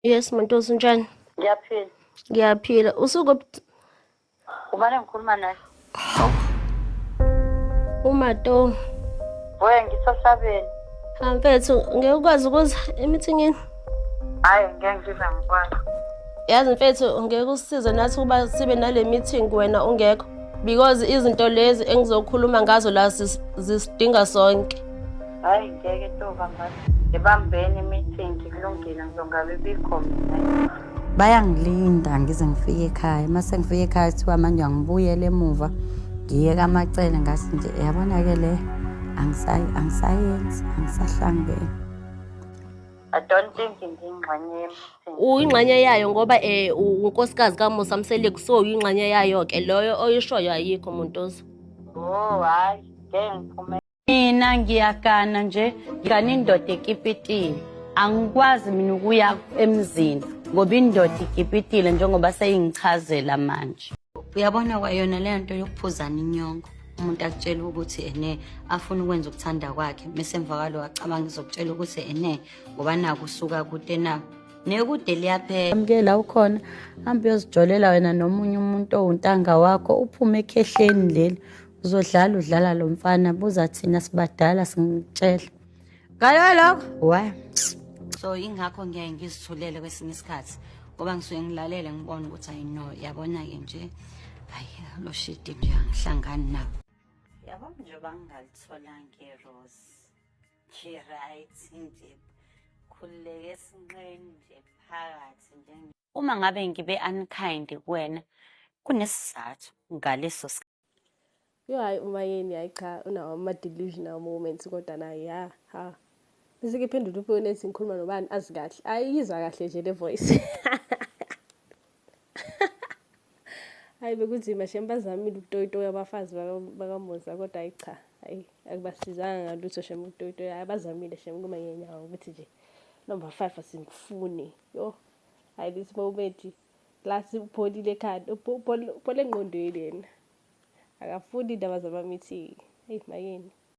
Yes, Mantosi njani? Ngiyaphila. Ngiyaphila. Ubani engikhuluma naye? Umato. Ngisosabeni. Mfethu, ngeke ukwazi ukuza emithingini? Hayi, ngeke ngize ngikwazi. Yazi mfethu, ngeke usisize nathi ukuba sibe nale meeting wena ungekho. Because izinto lezi engizokhuluma ngazo la zisidinga sonke. Hayi, ngeke ntoba manje. Ngibambeni i-meeting kulungile ngizongabe bikho mina. Bayangilinda ngize ngifike ekhaya. Mase ngifike ekhaya kuthiwa manje angibuyele emuva. Ngiye kaMacele ngathi nje yabona-ke le angisayenzi, angisahlangene. I don't think ngiyingxenye ye-meeting. Uyingxenye yayo ngoba unkosikazi kaMusa Mseliku, so uyingxenye yayo ke loyo oyishoyo ayikho Montosi. Oh, hayi, ngeke ngiphume. Mina ngiyagana nje, ngigana indoda ekipitile. Angikwazi mina ukuya emzini ngoba indoda ikipitile njengoba seyingichazela manje. Uyabona kwayona le nto yokuphuzana inyongo. Umuntu akutshela ukuthi afuna ukwenza ukuthanda kwakhe bese emva kwalo acabanga izokutshela ukuthi ngoba naku usuka kude na nekude liyaphela. Amkela ukhona hambe uyozijolela wena nomunye umuntu owuntanga wakho uphume ekhehleni leli udlala lo mfana buza thina sibadala singitshela ngalo lokho wa so ingakho ngeke ngizithulele kwesinye isikhathi ngoba ngisuke ngilalele ngibona ukuthi ayino yabona ke nje hayi lo shit nje angihlangani nabo. Yabo njengoba ngingalitholanga iRose. Right nje. Khuleke esinqeni nje phakathi nje. Uma ngabe ngibe unkind kuwena, kunesizathu ngaleso sikhathi. Hayi umayeni hayi cha unawo ama-delusional moments kodwa naye bese kephendula ufone ethi ngikhuluma nobani azi kahle. Ayizwa kahle nje le voice. Hayi bekunzima shem bazamile ukutoyitoya abafazi bakaMusa kodwa hayi cha. Hayi akubasizanga ngalutho shem ukutoyitoya. Hayi bazamile shem kuma ngenyawo ukuthi nje number 5 asingifuni. Yo. Hayi this moment la sipholile ekhanda uphole engqondweni yena. Akafuni indaba zama-meeting. Hey mayeni.